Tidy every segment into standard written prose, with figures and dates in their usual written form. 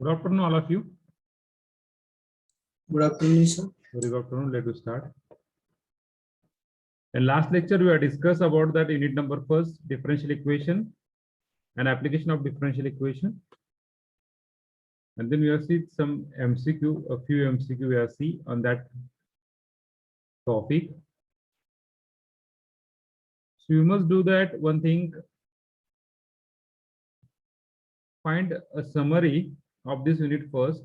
Good afternoon, all of you. Good afternoon, sir. Very good afternoon. Let us start. In last lecture, we have discussed about that unit number first, differential equation and application of differential equation. And then we have seen some MCQ, a few MCQ we have seen on that topic. So you must do that one thing. Find a summary of this unit first.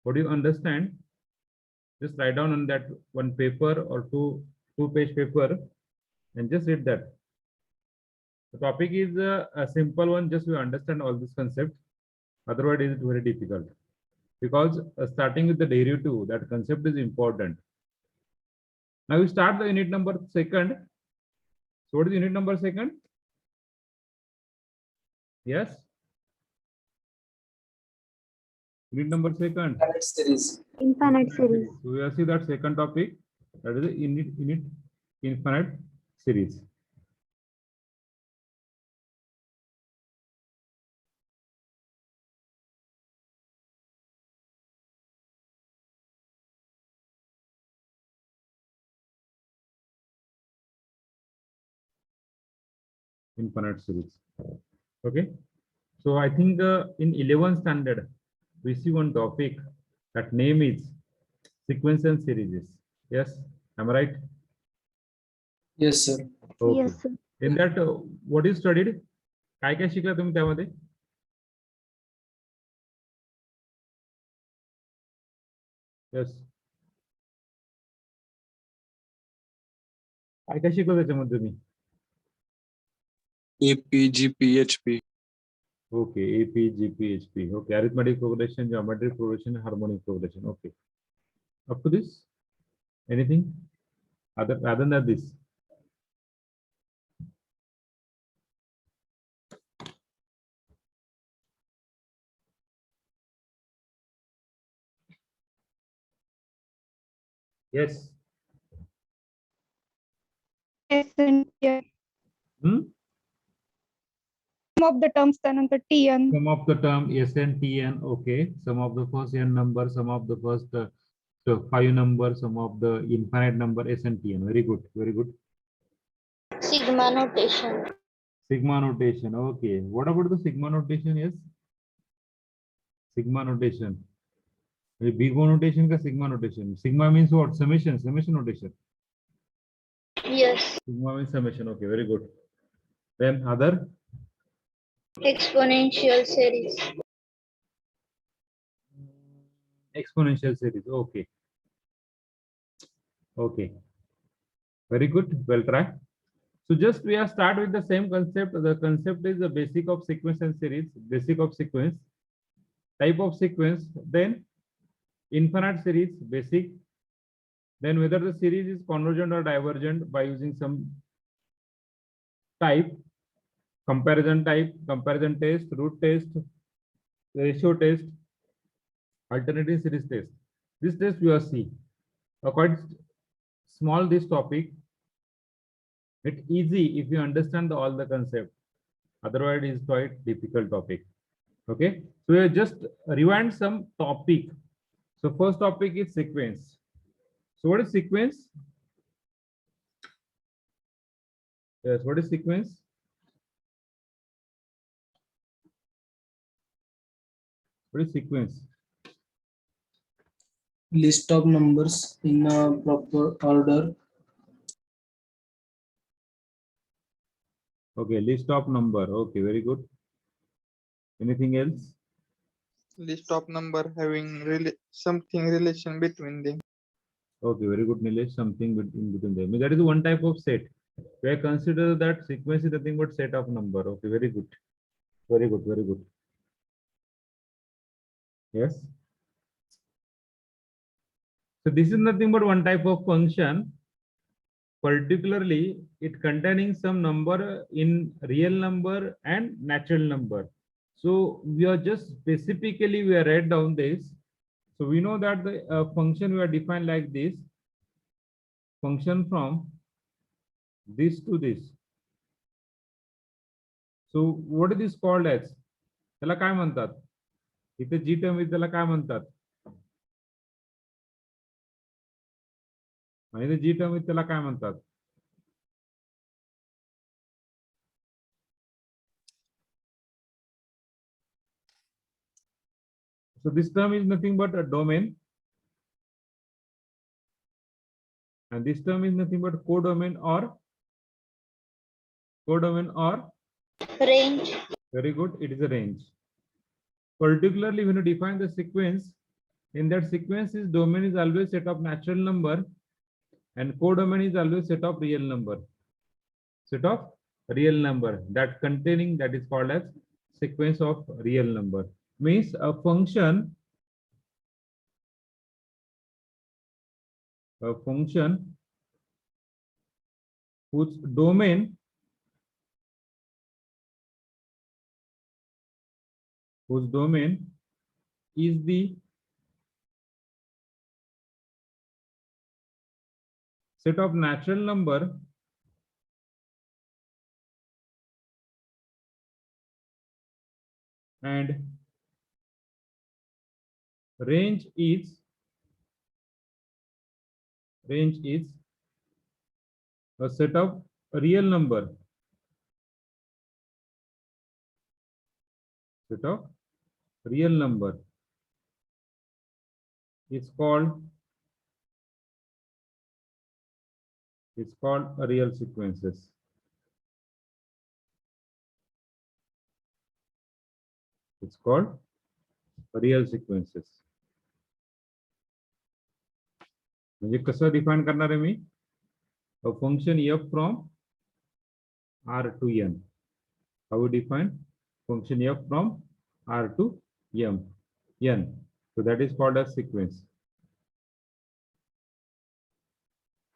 What do you understand? Just write down on that one paper or two-page paper and just read that. The topic is a simple one, just you understand all this concept. Otherwise, it is very difficult because starting with the derivative, that concept is important. Now we start the unit number second. So what is unit number second? Yes. Unit number second. Infinite series. Infinite series. So we will see that second topic, that is the unit infinite series. Infinite series. Okay. So I think in 11th standard, we see one topic that name is sequential series. Yes, am I right? Yes, sir. Okay. Yes, sir. In that, what is studied? काय काय शिकला तुम्ही त्यामध्ये? Yes. काय काय शिकलं त्याच्यामध्ये तुम्ही? AP, GP, HP. Okay, AP, GP, HP. Okay, arithmetic progression, geometric progression, harmonic progression. Okay. Up to this, anything other than this? Yes. S and T. Hmm? Some of the terms त्यानंतर TN. Sum of the term S and Tn. Okay. Sum of the first n number, sum of the first so 5 number, sum of the infinite number S and Tn. Very good. Very good. Sigma notation. Sigma notation. Okay. What about the sigma notation? Yes. Sigma notation. Big O notation ka sigma notation. Sigma means what? Summation. Summation notation. Yes. Sigma means summation. Okay. Very good. Then other. Exponential series. Exponential series. Okay. Okay. Very good. Well tried. So just we have start with the same concept. The concept is the basic of sequence and series. Basic of sequence. Type of sequence. Then infinite series. Basic. Then whether the series is convergent or divergent by using some type. Comparison type. Comparison test. Root test. Ratio test. Alternative series test. This test we will see. Quite small this topic. It's easy if you understand all the concept. Otherwise, it's quite difficult topic. Okay. So we just rewind some topic. So first topic is sequence. So what is sequence? Yes. What is sequence? What is sequence? List of numbers in a proper order. Okay. List of number. Okay. Very good. Anything else? List of number having something relation between them. Okay. Very good, Nilesh. Something in between them. That is one type of set. We consider that sequence is nothing but set of number. Okay. Very good. Very good. Very good. Yes. So this is nothing but one type of function. Particularly, it containing some number in real number and natural number. So we are just specifically we are write down this. So we know that the function we are defined like this. Function from this to this. So what is this called as? त्याला काय म्हणतात? इथे जी term आहे त्याला काय म्हणतात? आणि इथे जी टर्म आहे त्याला काय म्हणतात? So this term is nothing but a domain, and this term is nothing but codomain or Range. very good, it is a range. Particularly when you define the sequence, in that sequence is domain is always set of natural number and codomain is always set of real number. Set of real number that containing, that is called as sequence of real number. Means a function whose domain is the set of natural number and range is a set of real number. Set of real number is called a real sequences. It's called real sequences. म्हणजे कसं define करणार आहे मी? A function f from R to n. How we define function f from R to n. So that is called as sequence.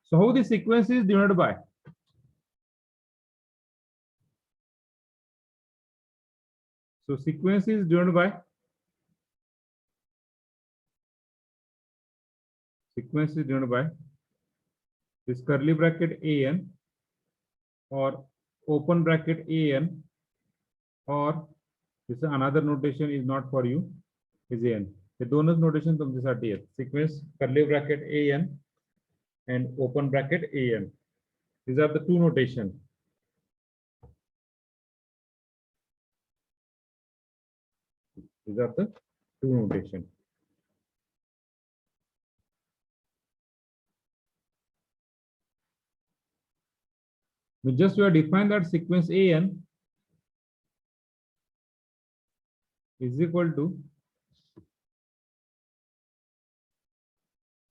So how the sequence is denoted by? So sequence is denoted by this curly bracket an or open bracket an, or this another notation is not for you, is an. हे दोनच notation तुमच्यासाठी आहेत. Sequence curly bracket an and open bracket an. These are the two notation. These are the two notation. We just have defined that sequence an is equal to,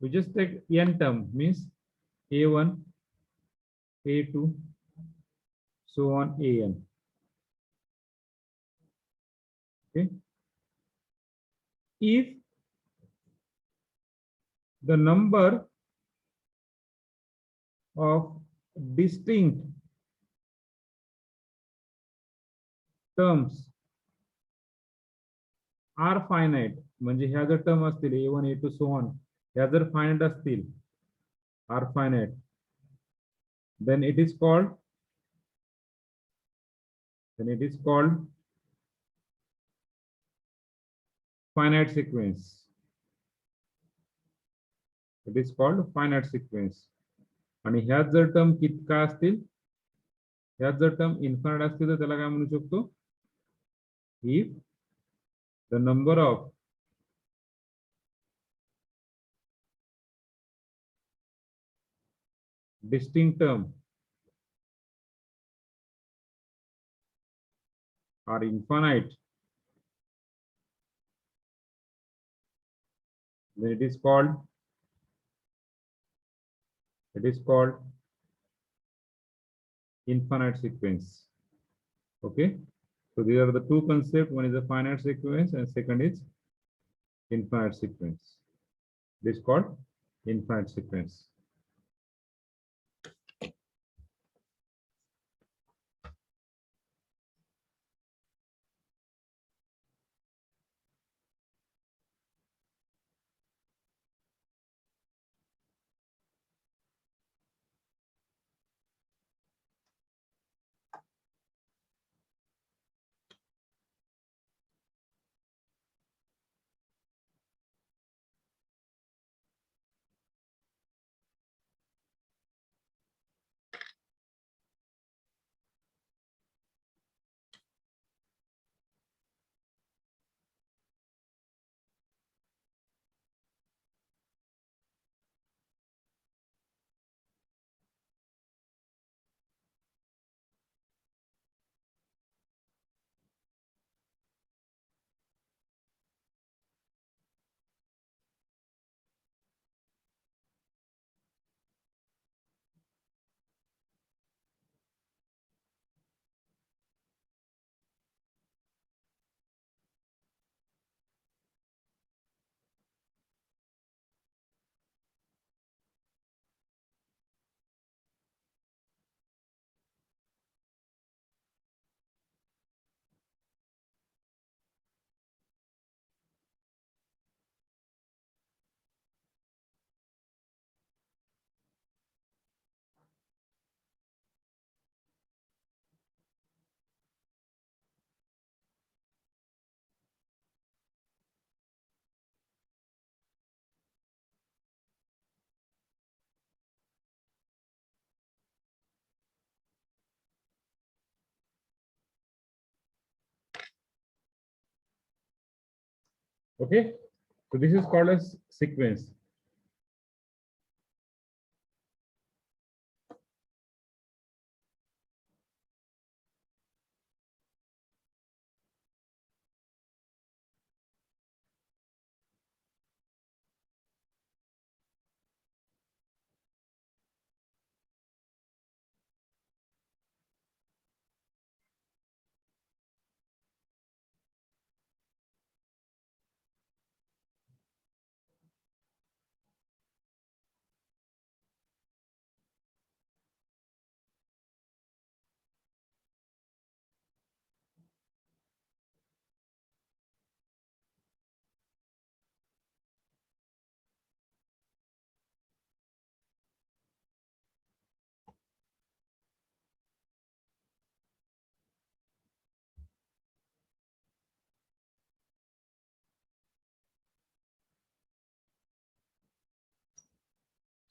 we just take n term, means a1, a2, so on an. Okay. If the number of distinct terms are finite, म्हणजे ह्या जर term असतील a1, a2, so on, ह्या जर finite असतील, are finite, then it is called finite sequence. It is called finite sequence. आणि ह्यात जर टर्म कितका असतील, ह्यात जर टर्म इन्फाइनाइट असतील तर त्याला काय म्हणू शकतो? If the number of distinct term are infinite, then it is called infinite sequence. Okay, so these are the two concepts. One is a finite sequence and second is infinite sequence. This is called infinite sequence. Okay, so this is called as sequence.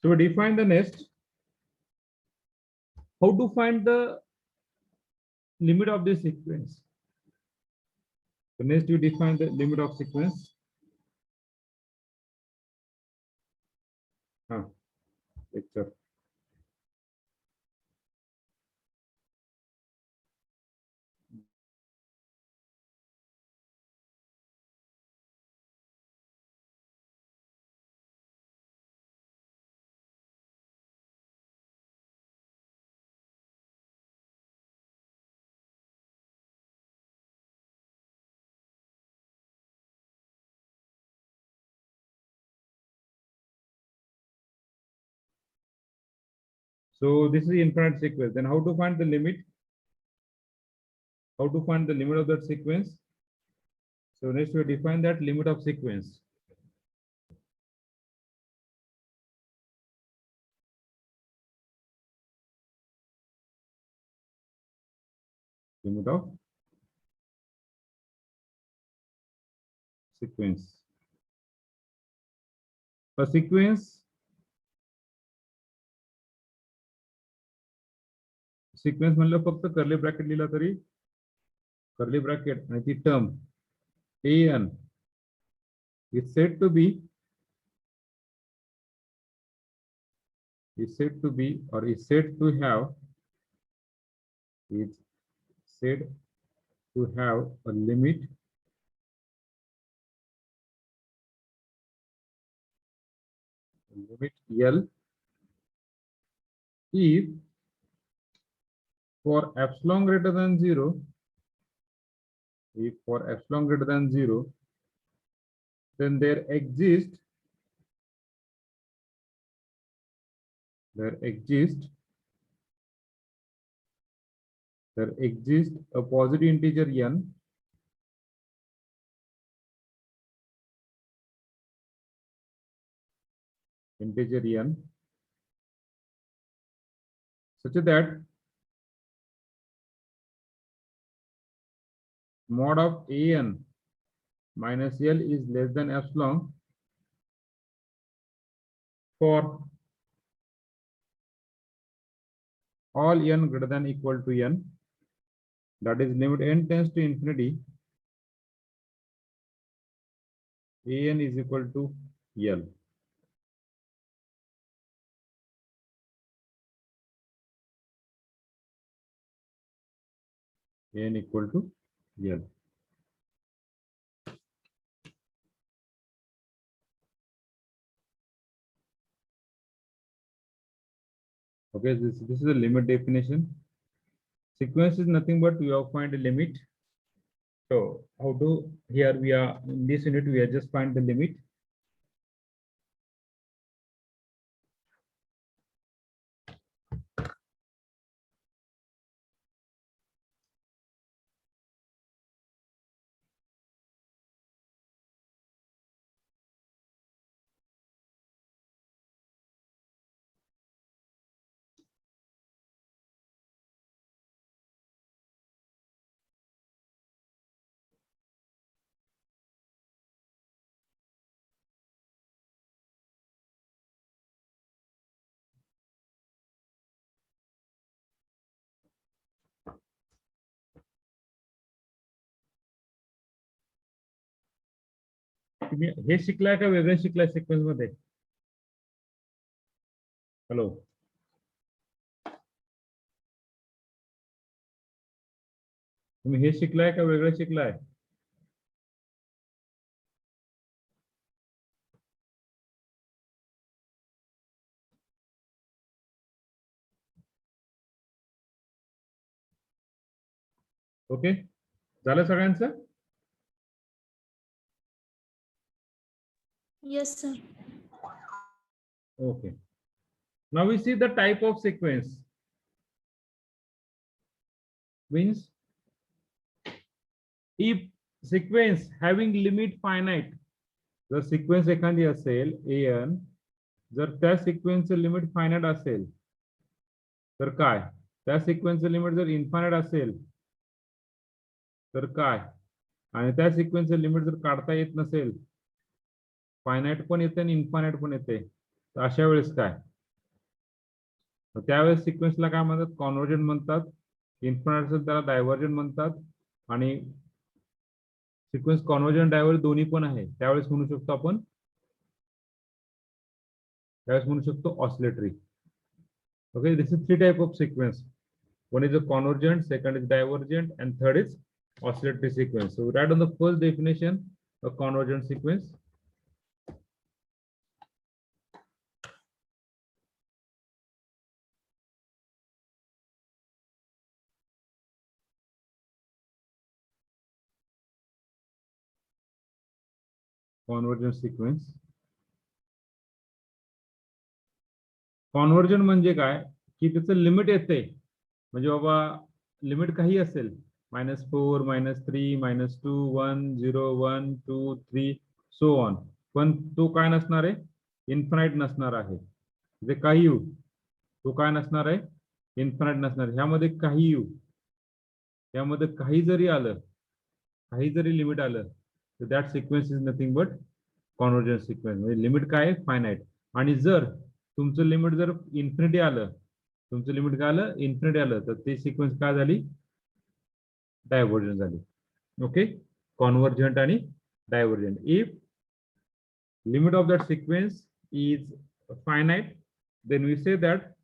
So we define the next. How to find the limit of this sequence? So next you define the limit of sequence. Picture. So this is the infinite sequence. Then how to find the limit? How to find the limit of that sequence? So next we define that limit of sequence. Limit of sequence. A sequence म्हणलं फक्त curly bracket लिहिला तरी curly bracket आणि ती term an is said to be or is said to have a limit L if for epsilon greater than 0, then there exists a positive integer n such that mod of an minus L is less than epsilon for all n greater than equal to n, that is limit n tends to infinity, an is equal to L. An equal to L. Okay, this is a limit definition. Sequence is nothing but we have find a limit. So how to, here we are in this unit we are just find the limit. तुम्ही हे शिकलाय का वेगळं शिकलाय sequence मध्ये? Hello, तुम्ही हे शिकलाय का वेगळं शिकलाय? Okay, झालं सगळ्यांचं? Yes, sir. Okay. Now we see the type of sequence. Means if sequence having limit finite, जर sequence एखादी असेल an, जर त्या sequence लिमिट फायनाइट असेल तर काय? त्या sequence लिमिट जर इन्फायनाइट असेल तर काय? आणि त्या sequence लिमिट जर काढता येत नसेल, फायनाइट पण येते आणि इन्फायनाइट पण येते, तर अशा वेळेस काय? त्यावेळेस सिक्वेन्सला काय म्हणतात? कॉन्व्हर्जंट म्हणतात. इन्फायनाइट असेल त्याला डायव्हर्जंट म्हणतात. आणि सिक्वेन्स कॉन्व्हर्जंट डायव्हर्जंट दोन्ही पण आहे, त्यावेळेस म्हणू शकतो आपण, त्यावेळेस म्हणू शकतो oscillatory. Okay, this is 3 type of sequence. One is a convergent, second is divergent, and third is oscillatory sequence. So write on the first definition a convergent sequence. Convergent sequence. Convergent म्हणजे काय? की त्याचं limit येते, म्हणजे बाबा limit काही असेल, -4, -3, -2, 1, 0, 1, 2, 3 so on, पण तो काय नसणार आहे? इन्फानाइट नसणार आहे. म्हणजे काही येऊ, तो काय नसणार आहे? इन्फानाइट नसणार. ह्यामध्ये काही येऊ, यामध्ये काही जरी आलं, काही जरी लिमिट आलं, तर that sequence is nothing but convergent sequence. म्हणजे लिमिट काय आहे? फायनाइट. आणि जर तुमचं लिमिट जर इन्फिनिटी आलं, तुमचं लिमिट काय आलं? इन्फिनिटी आलं, तर ती सिक्वेन्स काय झाली? डायव्हर्जंट झाली. ओके, कॉन्व्हर्जंट आणि divergent. If limit of that sequence is finite, then we say that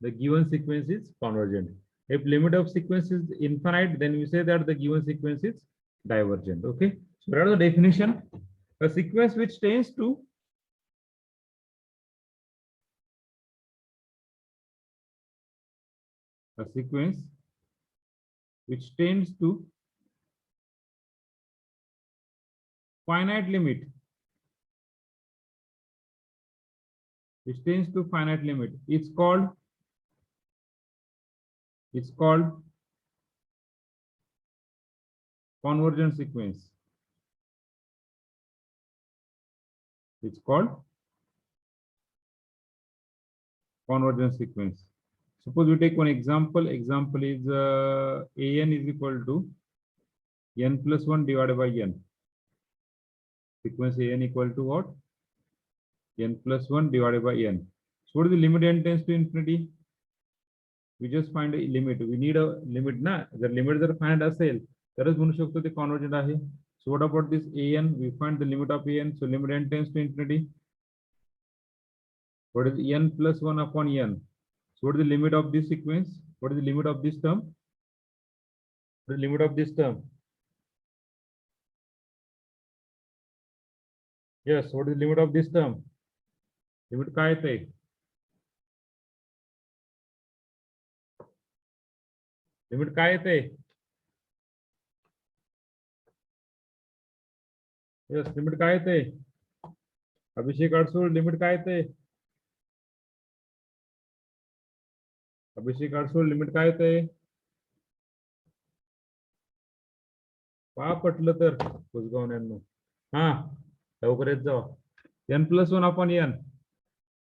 the given sequence is convergent. If limit of sequence is infinite, then we say that the given sequence is divergent. Okay, so what are the definition? A sequence which tends to finite limit, which tends to finite limit, it's called convergent sequence. It's called convergent sequence. Suppose we take one example. Example is an is equal to n plus 1 divided by n. Sequence an equal to what? N plus 1 divided by n. So what is the limit? N tends to infinity. We just find a limit. We need a limit ना. जर limit जर find असेल तरच म्हणू शकतो ते convergent आहे. So what about this an? We find the limit of an. So limit n tends to infinity. What is n plus 1 upon n? So what is the limit of this sequence? What is the limit of this term? The limit of this term. Yes, what is the limit of this term? Limit काय येते? Limit काय येते? Yes, limit काय येते? अभिषेक Adsul, limit काय येते? अभिषेक Adsul, limit काय येते? पहा पटलं तर कुसगावण्यांनो. हा, लवकर येत जावा. n plus 1 upon n.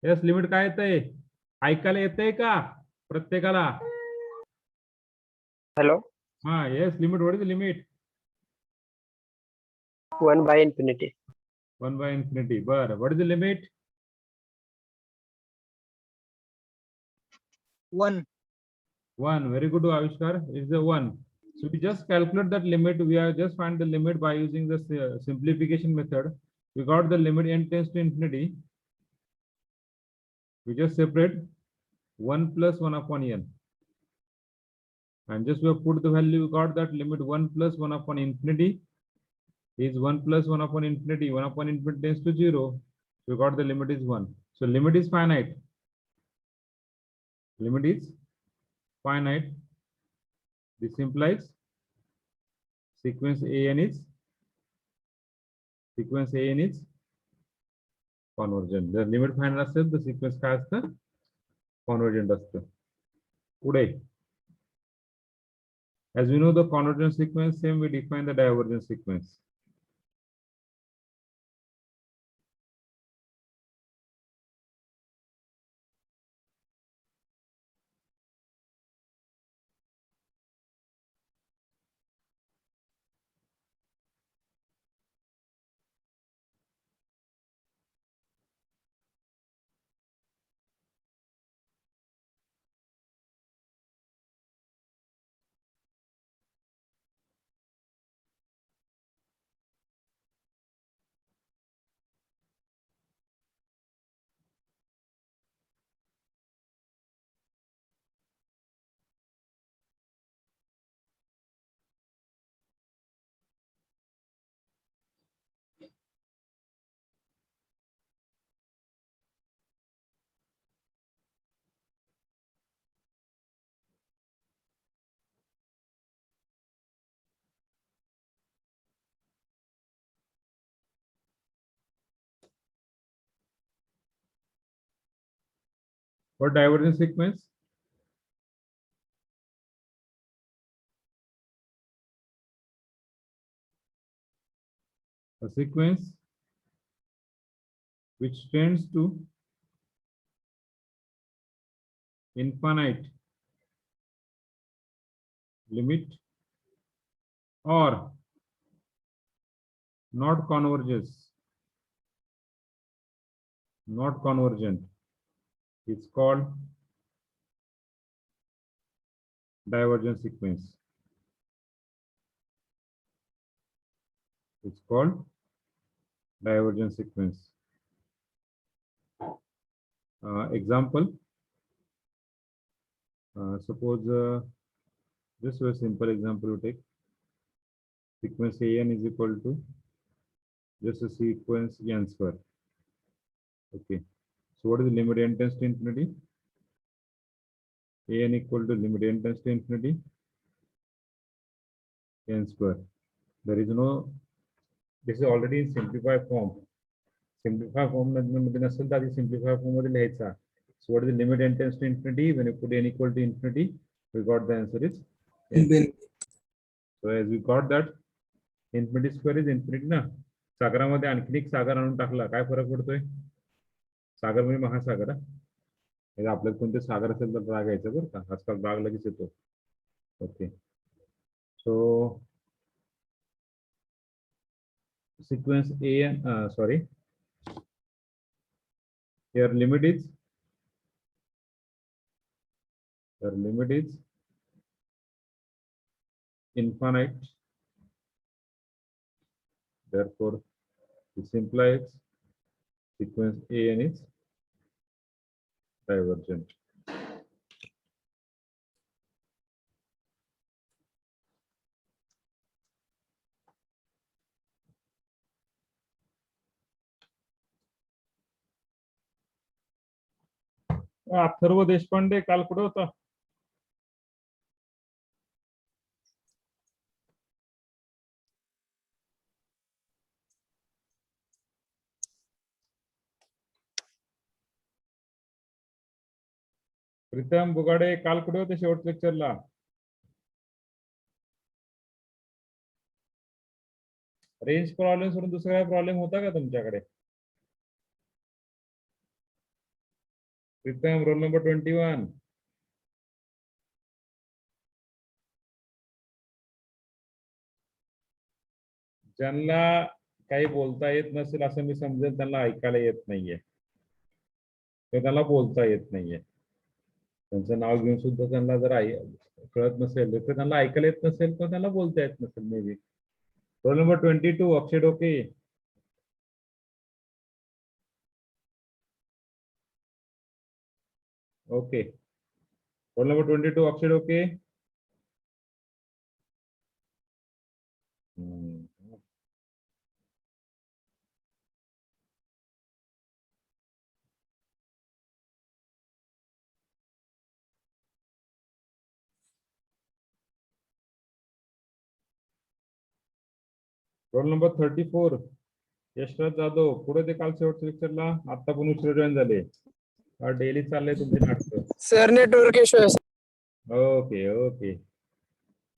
Yes, limit काय येते? ऐकायला येते का प्रत्येकाला? Hello. Yes, limit. What is the limit? 1 by infinity. 1 by infinity. But what is the limit? 1. 1. Very good, Avishkar. It's the 1. So we just calculate that limit. We are just find the limit by using the simplification method. We got the limit n tends to infinity. We just separate 1 plus 1 upon n. And just we have put the value, we got that limit 1 plus 1 upon infinity is 1 plus 1 upon infinity. 1 upon infinity tends to 0. So we got the limit is 1. So limit is finite. Limit is finite. This implies sequence an is convergent. The limit finite असेल the sequence काय असतं convergent असतं. पुढे as we know the convergent sequence, same we define the divergent sequence. What divergent sequence? A sequence which tends to infinite limit or not converges, not convergent. It's called divergent sequence. It's called divergent sequence. Example. Suppose this was a simple example you take. Sequence an is equal to just a sequence n square. Okay. So what is the limit n tends to infinity? An equal to limit n tends to infinity n square. There is no. This is already in simplified form. Simplified form मध्ये नसेल तर simplified form मध्ये लिहायचा. So what is the limit n tends to infinity? When you put n equal to infinity, we got the answer is n. So as we got that infinity square is infinity ना. सागरामध्ये आणखी एक सागर आणून टाकला काय फरक पडतोय? सागर म्हणजे महासागर. आपल्याला कोणते सागर असेल तर राग यायचं बरं का. आजकाल राग लगेच येतो. Okay. So sequence an sorry, your limit is infinite, therefore this implies sequence an is divergent. Atharva Deshpande काल कुठे होता? प्रीतम बुगाडे काल कुठे होते शेवट लेक्चरला? रेंज प्रॉब्लेम सोडून दुसरा काय प्रॉब्लेम होता का तुमच्याकडे? प्रीतम रोल नंबर 21. ज्यांना काही बोलता येत नसेल असं मी समजेल त्यांना ऐकायला येत नाहीये, तर त्याला बोलता येत नाहीये. त्यांचं नाव घेऊन सुद्धा त्यांना जर कळत नसेल तर त्यांना ऐकायला येत नसेल तर त्यांना बोलता येत नसेल maybe. Roll number 22 Akshay Doke. Okay. Roll number 22 Akshay Doke. Roll number 34 Yashraj Jadhav. पुढे ते काल शेवटच्या लेक्चरला आता पण उशीर जॉईन झाले. डेली चाललंय तुमचे नाटक. सर नेटवर्क इश्यू आहे. Okay okay.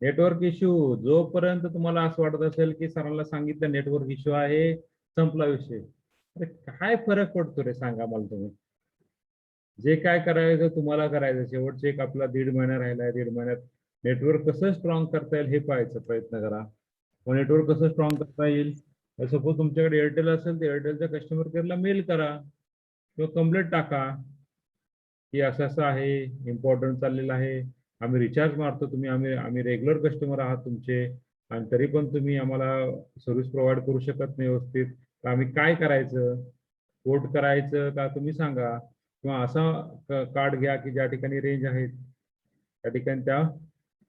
नेटवर्क इश्यू जोपर्यंत तुम्हाला असं वाटत असेल की सरांना सांगितलं नेटवर्क इश्यू आहे, संपला विषय. अरे काय फरक पडतो रे सांगा मला तुम्ही. जे काय करायचं तुम्हाला करायचं. शेवटचे एक आपला 1.5 महिना राहिलाय. 1.5 महिन्यात नेटवर्क कसं स्ट्रॉंग करता येईल हे पाहायचा प्रयत्न करा. मग नेटवर्क कसं स्ट्रॉंग करता येईल. सपोज तुमच्याकडे एअरटेल असेल तर एअरटेलच्या कस्टमर केअरला मेल करा किंवा कंप्लेंट टाका की असं असं आहे, इम्पॉर्टंट चाललेलं आहे, आम्ही रिचार्ज मारतो, तुम्ही आम्ही रेग्युलर कस्टमर आहात तुमचे आणि तरी पण तुम्ही आम्हाला सर्व्हिस प्रोव्हाइड करू शकत नाही व्यवस्थित, तर आम्ही काय करायचं. पोर्ट करायचं का तुम्ही सांगा, किंवा असा कार्ड घ्या की ज्या ठिकाणी रेंज आहे त्या ठिकाणी त्या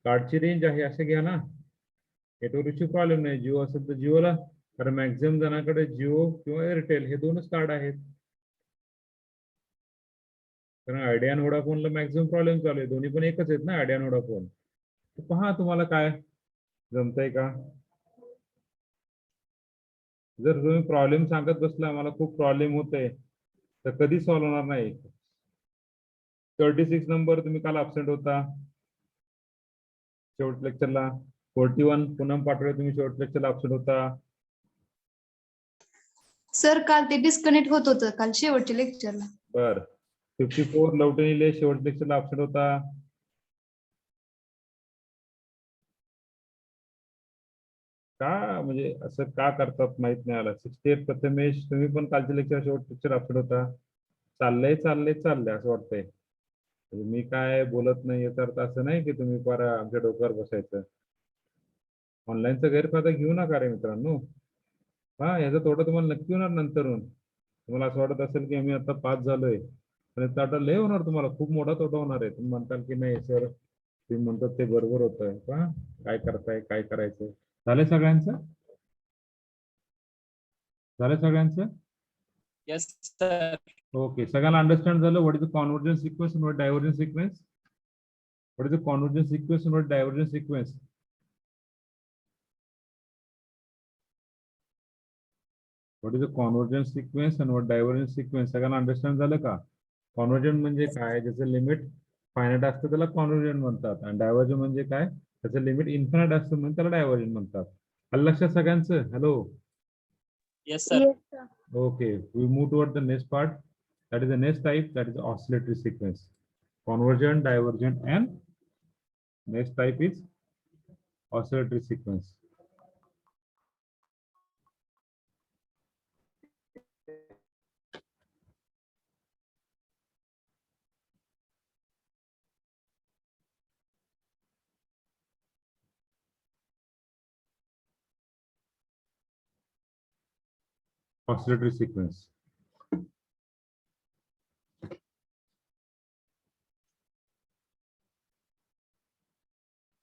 कार्डची रेंज आहे असे घ्या ना. नेटवर्कची प्रॉब्लेम नाही. जिओ असेल तर जिओला, कारण मॅक्झिमम जणांकडे जिओ किंवा एअरटेल हे 2च कार्ड आहेत. कारण आयडिया आणि वोडाफोनला मॅक्झिमम प्रॉब्लेम चालू आहे. दोन्ही पण एकच आहेत ना आयडिया आणि वोडाफोन. तर पहा तुम्हाला काय जमतंय का. जर तुम्ही प्रॉब्लेम सांगत बसला मला खूप प्रॉब्लेम होतोय तर कधी सॉल्व्ह होणार नाही. 36 नंबर तुम्ही काल अब्सेंट होता शेवट लेक्चरला. 41 पूनम पाटोळे तुम्ही शेवट लेक्चरला अब्सेंट होता. सर काल ते डिस्कनेक्ट होत होतं काल शेवटच्या लेक्चरला. बर. 54 लवटणीले शेवट लेक्चरला अब्सेंट होता. का म्हणजे असं का करतात माहित नाही आलं. 68 प्रथमेश तुम्ही पण कालच्या लेक्चर शेवट लेक्चर अब्सेंट होता. चाललंय असं वाटतंय. मी काय बोलत नाही याचा अर्थ असं नाही की तुम्ही फार आमच्या डोक्यावर बसायचं. ऑनलाईनचा गैरफायदा घेऊ नका रे मित्रांनो. हा, याचा तोटा तुम्हाला नक्की होणार नंतरून. तुम्हाला असं वाटत असेल की आम्ही आता पास झालोय पण याचा तोटा लय होणार तुम्हाला, खूप मोठा तोटा होणार आहे. तुम्ही म्हणताल की नाही सर तुम्ही म्हणतात ते बरोबर होतंय. पहा काय करताय, काय करायचं. झालं सगळ्यांचं. Yes sir. ओके. सगळ्यांना अंडरस्टँड झालं what is the convergence sequence and what divergence sequence? What is the convergence sequence and what divergence sequence? What is the convergence sequence and what divergence sequence? सगळ्यांना understand झालं का. Convergent म्हणजे काय, ज्याचं limit finite असतं त्याला convergent म्हणतात, आणि डायव्हर्जंट म्हणजे काय, त्याचं लिमिट इन्फायनाइट असतं म्हणून त्याला डायव्हर्जंट म्हणतात. आलं लक्षात सगळ्यांचं. Hello. Yes sir. Yes, sir. Okay, we move toward the next part. That is the next type, that is oscillatory sequence. Convergent, divergent, and next type is oscillatory sequence. Oscillatory sequence.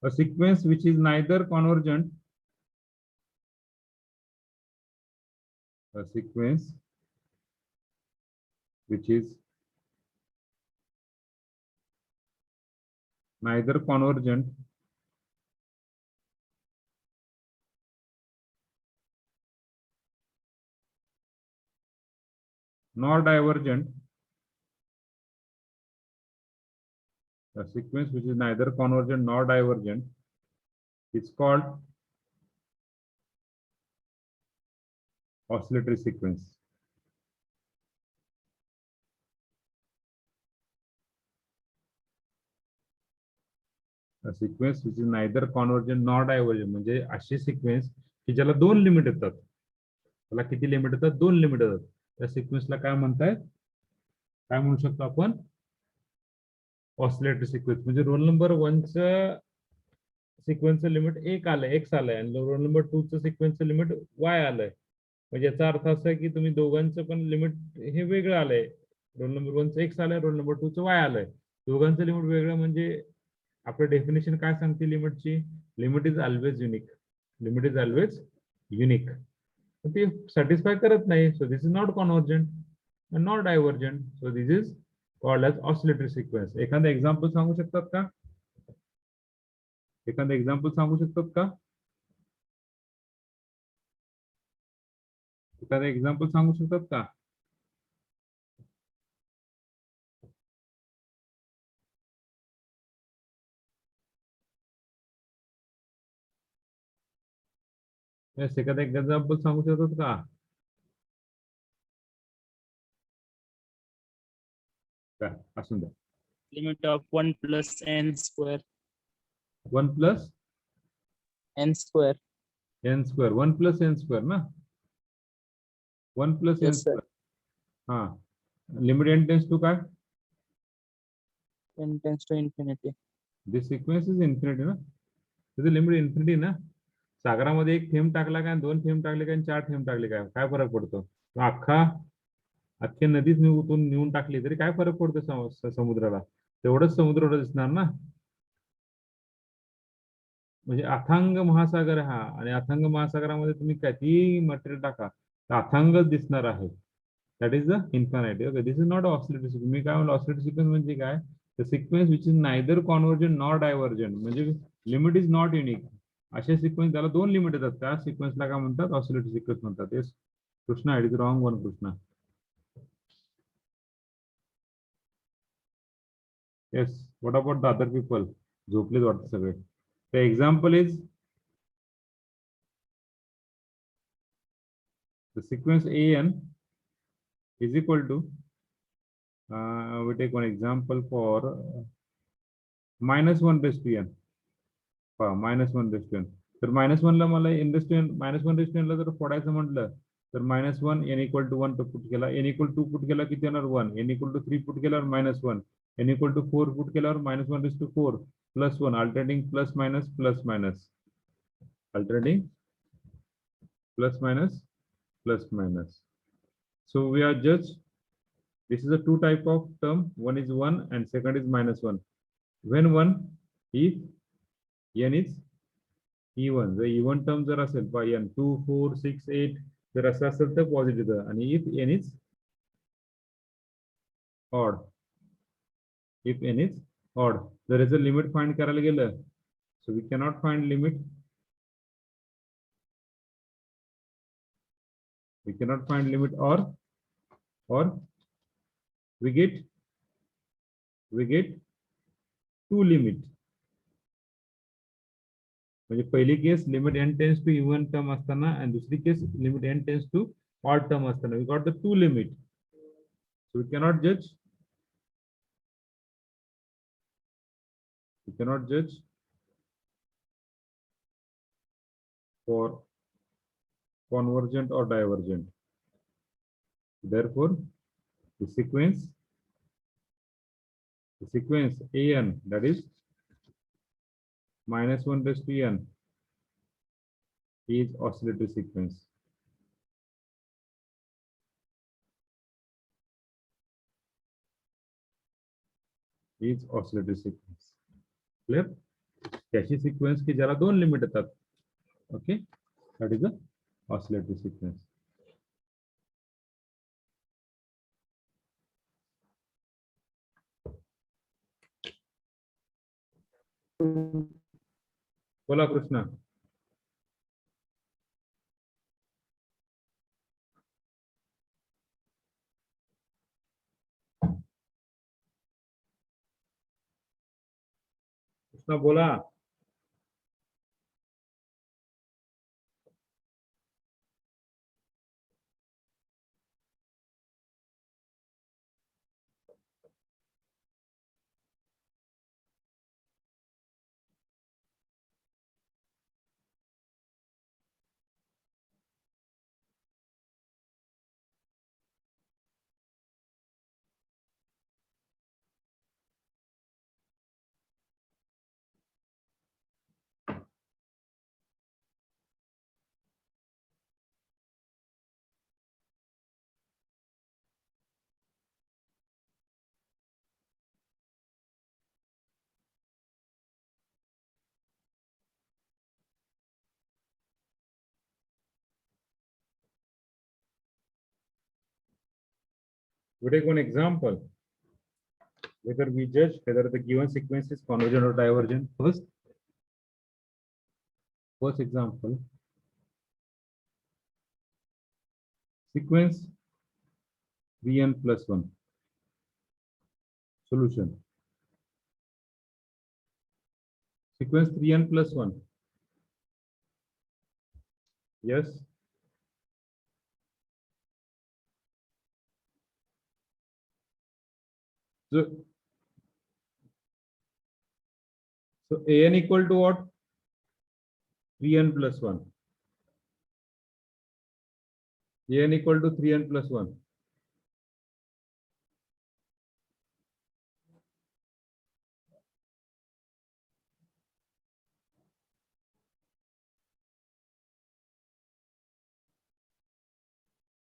A sequence which is neither convergent, a sequence which is neither convergent nor divergent, a sequence which is neither convergent nor divergent is called oscillatory sequence. A sequence which is neither convergent nor divergent म्हणजे अशी sequence की ज्याला 2 limit येतात. त्याला किती limit येतात, 2 limit येतात. त्या सिक्वेन्सला काय म्हणतायत, काय म्हणू शकतो आपण, ऑसिलेटरी सिक्वेन्स म्हणजे रोल नंबर 1चं सिक्वेन्सचं लिमिट एक आलंय, एक्स आलंय आणि रोल नंबर 2चं सिक्वेन्सचं लिमिट वाय आलंय. म्हणजे याचा अर्थ असा आहे की तुम्ही दोघांचं पण लिमिट हे वेगळं आलंय. रोल नंबर 1चं एक्स आलंय, रोल नंबर 2चं वाय आलंय. दोघांचं लिमिट वेगळं म्हणजे आपलं डेफिनेशन काय सांगते लिमिटची? Limit is always unique. Limit is always unique. ते सॅटिस्फाय करत नाही. So this is not convergent and not divergent. So this is called as oscillatory sequence. एखादं एक्झाम्पल सांगू शकतात का? एखादं एक्झाम्पल सांगू शकतात का? एखादं एक्झाम्पल सांगू शकतात का? Yes, एखादं एक्झाम्पल सांगू शकतात का? असून द्या. Limit of 1 plus n square. 1 plus N square. n square. 1 plus n square ना? 1 plus n Yes, sir. square. हा. लिमिट n टेन्स टू काय? N tends to infinity. This sequence is infinity ना? त्याचं लिमिट इन्फिनिटी ना? सागरामध्ये एक थेंब टाकला काय, 2 थेंब टाकले काय, 4 थेंब टाकले काय, काय फरक पडतो? अख्ख्या नदीच नेऊन टाकली तरी काय फरक पडतो समुद्राला? तेवढंच समुद्र दिसणार ना. म्हणजे अथांग महासागर हा, आणि अथांग महासागरामध्ये तुम्ही किती मटेरियल टाका तर अथांगच दिसणार आहे. That is the infinite. Okay, this is not oscillatory sequence. मी काय म्हणलो ऑसिलेटरी सिक्वेन्स म्हणजे काय? The sequence which is neither convergent nor divergent, म्हणजे लिमिट इज नॉट युनिक. असे सिक्वेन्स, त्याला 2 लिमिट येतात, त्या सिक्वेन्सला काय म्हणतात? ऑसिलेटरी सिक्वेन्स म्हणतात. Yes Krishna, it is wrong one Krishna. Yes, what about the other people? झोपलेच वाटतं सगळे. The example is the sequence an is equal to we take one example for minus 1 raised to n. minus 1 raised to n. तर -1 ला मला n raised to n, -1 raised to n ला जर फोडायचं म्हटलं तर -1 n equal to 1 तो put केला, n equal to 2 put केला किती येणार? 1. n equal to 3 पुट केल्यावर -1. n equal to 4 पुट केल्यावर -1 raised to 4 plus 1, alternating plus minus alternating plus minus. So we are just, this is a two type of term. One is 1 and second is -1. When 1, if n is even, the even term जर असेल by n 2, 4, 6, 8 जर असं असेल तर positive, आणि if n is odd, if n is odd, जर याचं limit find करायला गेलं, so we cannot find limit, or we get two limit. म्हणजे पहिली case limit n tends to even term असताना आणि दुसरी case limit n tends to odd term असताना. We got the two limit. So we cannot जज for convergent or divergent. Therefore, the sequence an, that is -1 raised to n, is oscillatory sequence. Is oscillatory sequence. Clear? त्याची sequence की ज्याला 2 limit येतात. Okay, that is a oscillatory sequence. बोला कृष्णा. कृष्णा बोला. We take one example. Whether we judge whether the given sequence is convergent or divergent. First example. Sequence 3n plus 1. Solution. Sequence 3n plus 1. Yes. So an equal to what? 3n plus 1. An equal to 3n plus 1.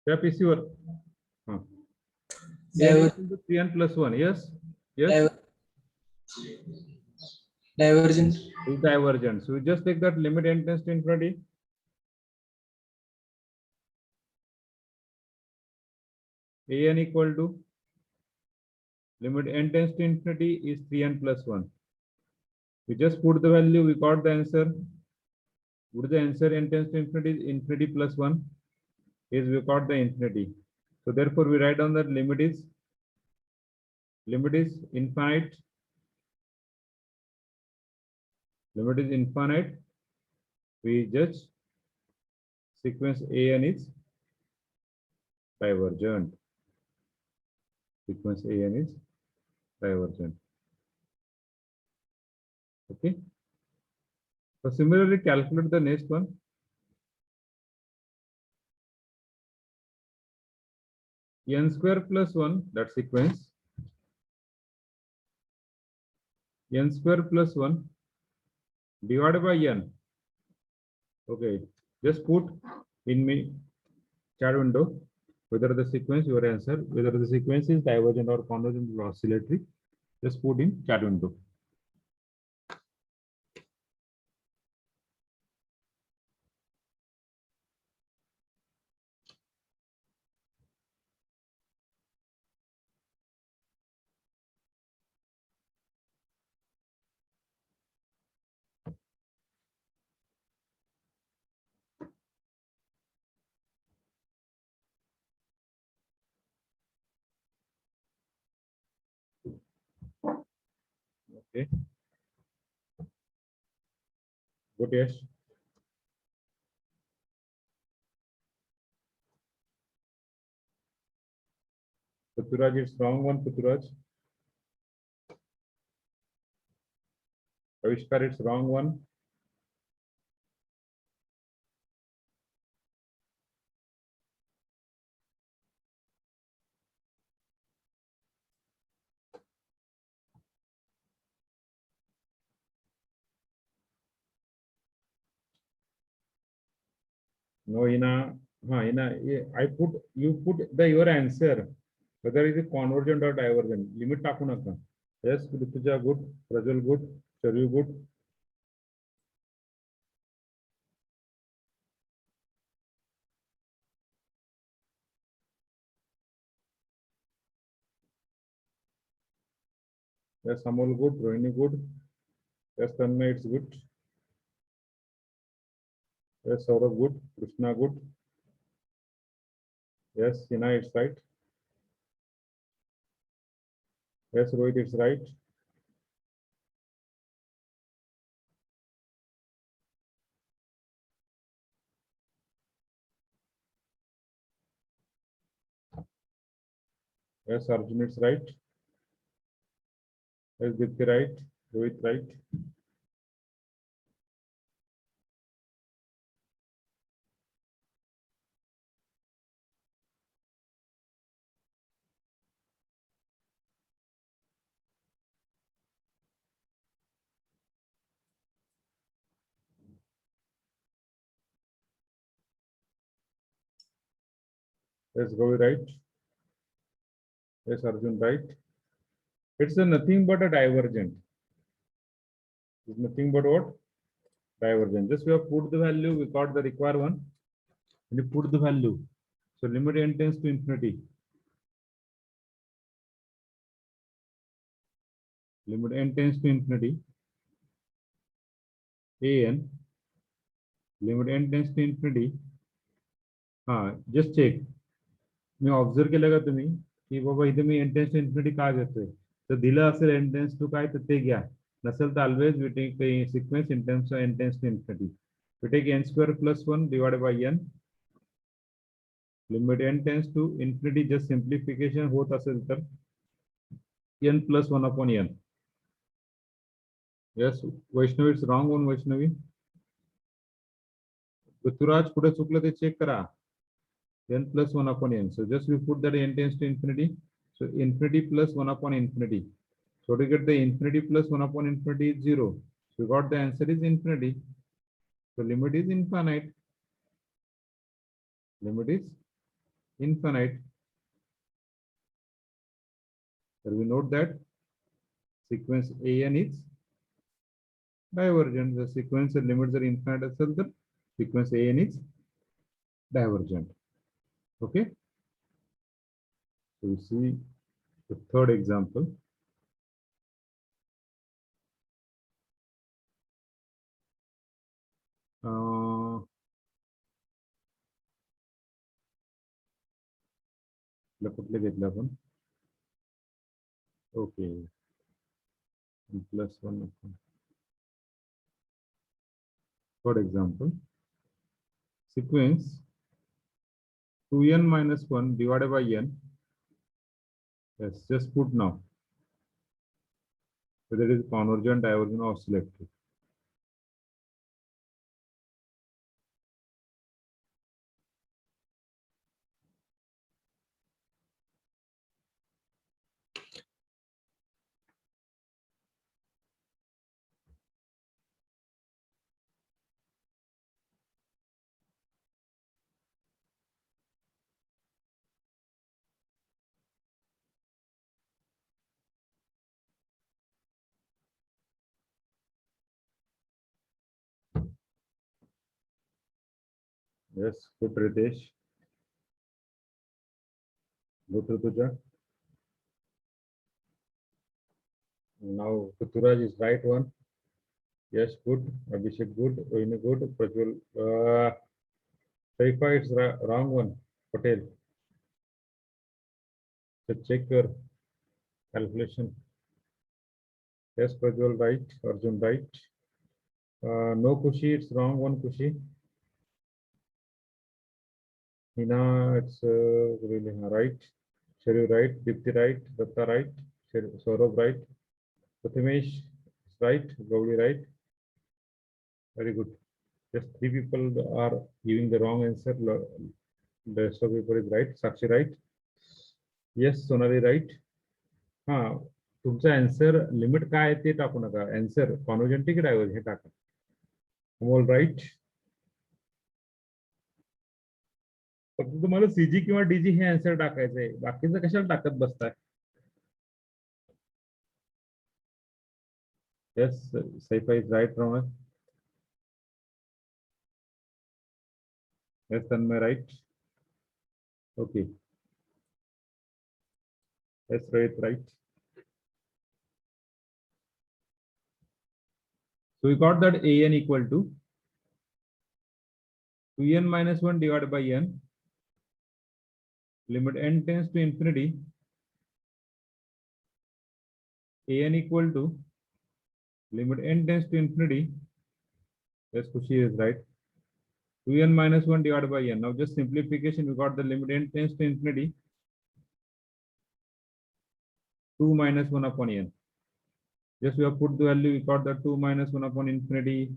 क्या PC or हाँ. N equal to 3n plus 1. Yes. Yes. Divergent. Is divergent. So we just take that limit n tends to infinity. An equal to limit n tends to infinity is 3n plus 1. We just put the value, we got the answer. Would the answer n tends to infinity is infinity plus 1 is we got the infinity. So therefore we write down that limit is infinite. Limit is infinite. We judge sequence an is divergent. Sequence an is divergent. Okay. So similarly, calculate the next one. N square plus 1, that sequence. N square plus 1 divided by n. Okay, just put in me chat window whether the sequence, your answer, whether the sequence is divergent or convergent or oscillatory. Just put in chat window. Okay. Good, yes. Puturaj, it's wrong one, Puturaj. Avishkar, it's wrong one. No, I put, you put the your answer, whether it is convergent or divergent. Limit टाकू नका. Yes, Rituja good, Prajwal good, Charyu good. Yes, Amol good, Rohini good. Yes, Tanmay, it's good. Yes, Saurabh good, Krishna good. Yes, Hina, it's right. Yes, Rohit, it's right. Yes, Arjun, it's right. Yes, Dipti, right. Rohit, right. Yes, Gauri, right. Yes, Arjun, right. It's a nothing but a divergent. It's nothing but what? Divergent. Just we have put the value, we got the required one. And you put the value. So limit n tends to infinity. limit n tends to infinity, an, limit n tends to infinity. हा just check, मी observe केलं का तुम्ही की बाबा इथे मी एंटेन्स to infinity का घेतोय, तर दिलं असेल एंटेन्स टू काय तर ते घ्या, नसेल तर always we take sequence in terms of n tends to infinity. We take n square plus 1 divided by n, limit n tends to infinity, just simplification होत असेल तर n plus 1 upon n. Yes Vaishnavi, it's wrong on Vaishnavi. Rituraj कुठे चुकलं ते check करा. n plus 1 upon n. So just we put that n tends to infinity. So infinity plus 1 upon infinity. So to get the infinity plus 1 upon infinity is 0. So we got the answer is infinity. So limit is infinite. Limit is infinite. So we note that sequence an is divergent. The sequence limits are infinite as well. The sequence an is divergent. Okay. So we see the third example. कुठले घेतले आपण. Okay plus 1. For example, sequence 2n minus 1 divided by n. Yes, just put now whether it is convergent, divergent, or selective. Yes, good Ritesh. Good Rituja. Now Ruturaj is right one. Yes, good. Abhishek good. Rohini good. Prajwal. Saifa, it's wrong one. Patel. So check your calculation. Yes, Prajwal right. Arjun right. No Kushi, it's wrong one Kushi. Hina, it's really right. Sharif right. Dipti right. Datta right. Saurabh right. Prathamesh is right. Gauri right. Very good. Just 3 people are giving the wrong answer. The rest of people is right. Sakshi right. Yes, Sonali right. हा तुमचा answer limit काय आहे ते टाकू नका. Answer convergent की divergent हे टाका. All right. फक्त तुम्हाला सीजी किंवा डीजी हे आन्सर टाकायचं आहे, बाकीचं कशाला टाकत बसताय. Yes Saifa is right. Wrong. Yes Tanmay right. Okay. Yes Rohit right. So we got that an equal to 2n minus 1 divided by n, limit n tends to infinity, an equal to limit n tends to infinity. Yes, Kushi is right. 2n minus 1 divided by n. Now just simplification, we got the limit n tends to infinity, 2 minus 1 upon n. Just we have put the value, we got the 2 minus 1 upon infinity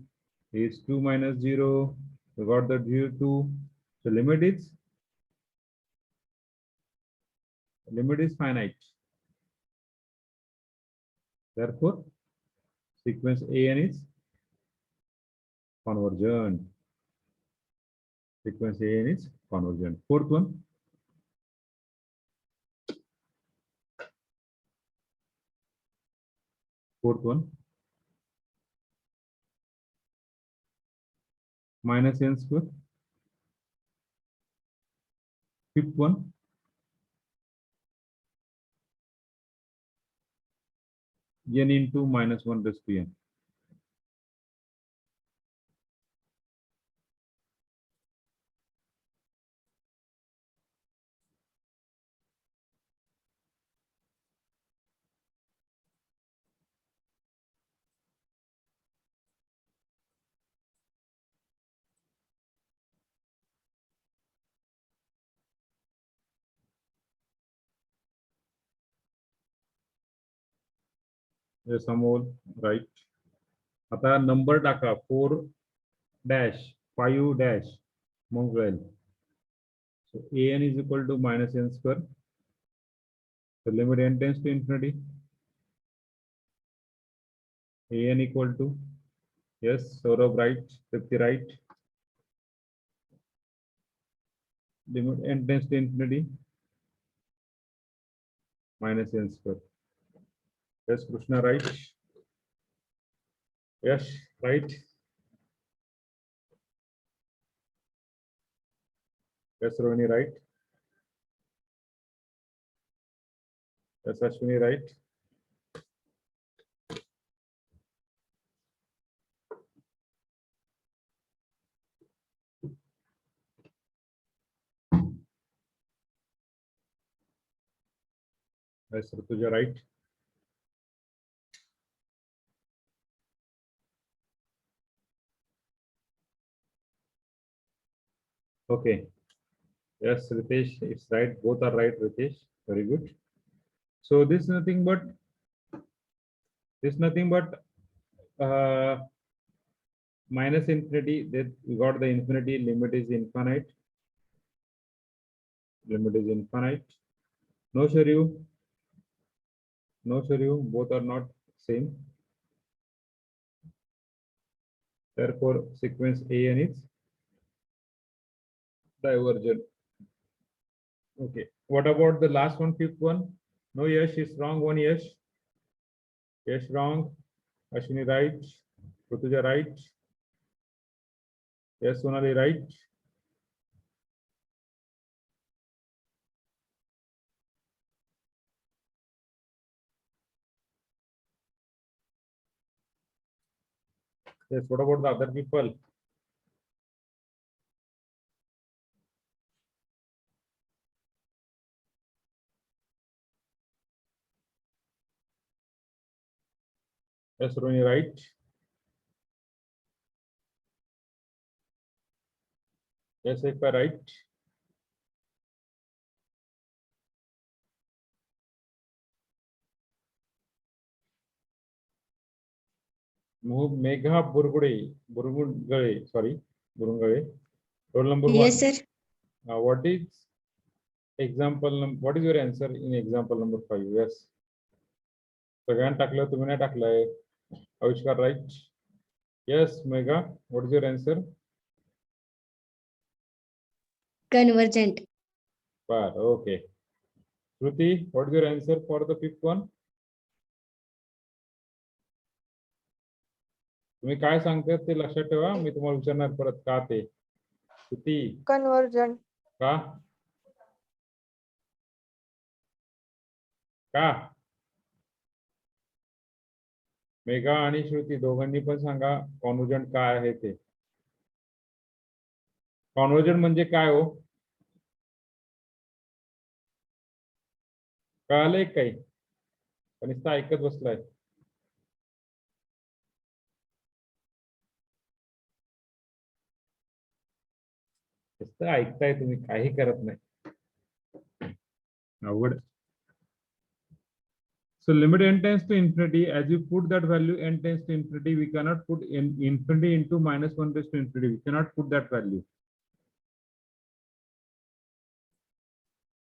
is 2 minus 0. We got the 0, 2. So limit is finite. Therefore, sequence an is convergent. Sequence an is convergent. Fourth one. Fourth one. Minus n square. Fifth one. n into minus 1 raised to n. Yes, Amol, right. आता number टाका 4 dash 5 dash मग कळेल. So an is equal to minus n square. The limit n tends to infinity. An equal to, yes, Saurabh right, Tripti right. Limit n tends to infinity minus n square. Yes, Krishna right. Yes, right. Yes, Rohini right. Yes, Ashwini right. Yes, Rituja right. Okay. Yes, Ritesh is right. Both are right, Ritesh. Very good. So this is nothing but minus infinity. That we got the infinity. Limit is infinite. Limit is infinite. No Sharyu. No Sharyu. Both are not same. Therefore, sequence an is divergent. Okay. What about the last one, fifth one? No, Yash is wrong. One Yash. Yash wrong. Ashwini right. Rutuja right. Yes, Sonali right. Yes, what about the other people? Yes, Rohini right. Yes, Ekta right. Megha Burgungale, sorry, Burungale. Roll number one. Yes, sir. What is what is your answer in example number 5? Yes. सगळ्यांनी टाकलं तुम्ही नाही टाकलंय. Avishkar right. Yes, Megha, what is your answer? Convergent. But okay. Shruti, what is your answer for the fifth one? तुम्ही काय सांगताय ते लक्षात ठेवा. मी तुम्हाला विचारणार परत का ते. श्रुती. Convergent. का? का? मेघा आणि श्रुती दोघांनी पण सांगा कॉन्व्हर्जंट काय आहे ते. कॉन्व्हर्जंट म्हणजे काय हो? कळालंय काही? पण नुसतं ऐकत बसलाय. नुसतं ऐकताय तुम्ही, काही करत नाही. अवघड. So limit n tends to infinity. As you put that value n tends to infinity, we cannot put infinity into minus 1 raised to infinity. We cannot put that value.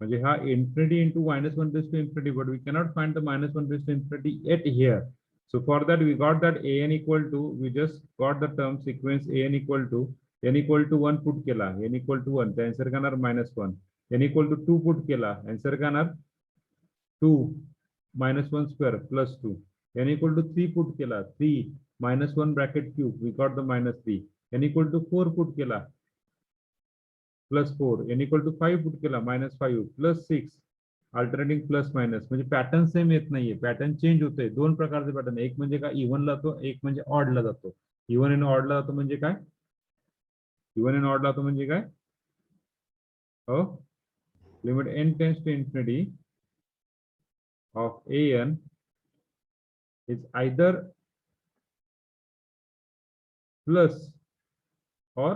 म्हणजे हा infinity into minus 1 raised to infinity, but we cannot find the minus 1 raised to infinity yet here. So for that we got that an equal to, we just got the term sequence an equal to 1 put केला, n equal to 1, the answer करणार -1. n equal to 2 put केला, answer करणार 2 minus 1 square plus 2. n equal to 3 put केला, 3 minus 1 bracket cube, we got the -3. n equal to 4 put केला plus 4. n equal to 5 put केला -5 plus 6. Alternating plus minus म्हणजे pattern same येत नाहीये, pattern change होतोय. दोन प्रकारचे पॅटर्न, एक म्हणजे काय इव्हनला जातो, एक म्हणजे ऑडला जातो. इव्हन आणि ऑडला जातो म्हणजे काय? इव्हन आणि ऑडला जातो म्हणजे काय? हो, limit n tends to infinity of an is either plus or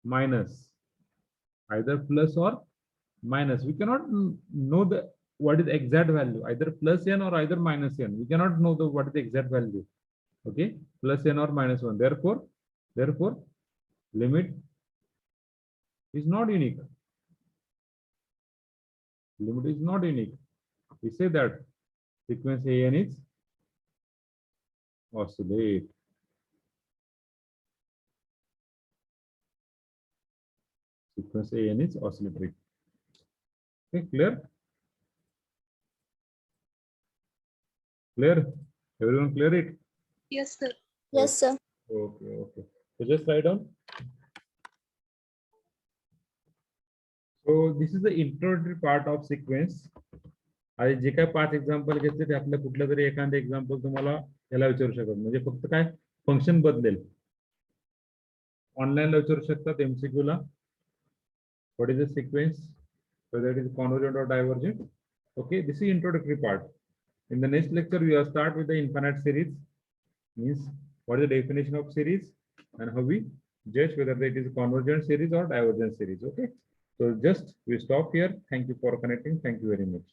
minus, either plus or minus. We cannot know the what is the exact value, either plus n or either minus n. We cannot know the what is the exact value. Okay, plus n or minus 1. Therefore limit is not unique. Limit is not unique. We say that sequence an is oscillate. Sequence an is oscillatory. Okay, clear? Clear? Everyone clear it? Yes, sir. Yes, sir. Okay, okay. So just write down. So this is the introductory part of sequence. आणि जे काय 5 example घेतले ते आपल्या कुठलं तरी एखादं example तुम्हाला याला विचारू शकत, म्हणजे फक्त काय फंक्शन बदलेल. ऑनलाईनला विचारू शकतात MCQ La. What is the sequence? Whether it is convergent or divergent. Okay, this is introductory part. In the next lecture, we will start with the infinite series. Means what is the definition of series and how we judge whether it is a convergent series or divergent series. Okay, so just we stop here. Thank you for connecting. Thank you very much.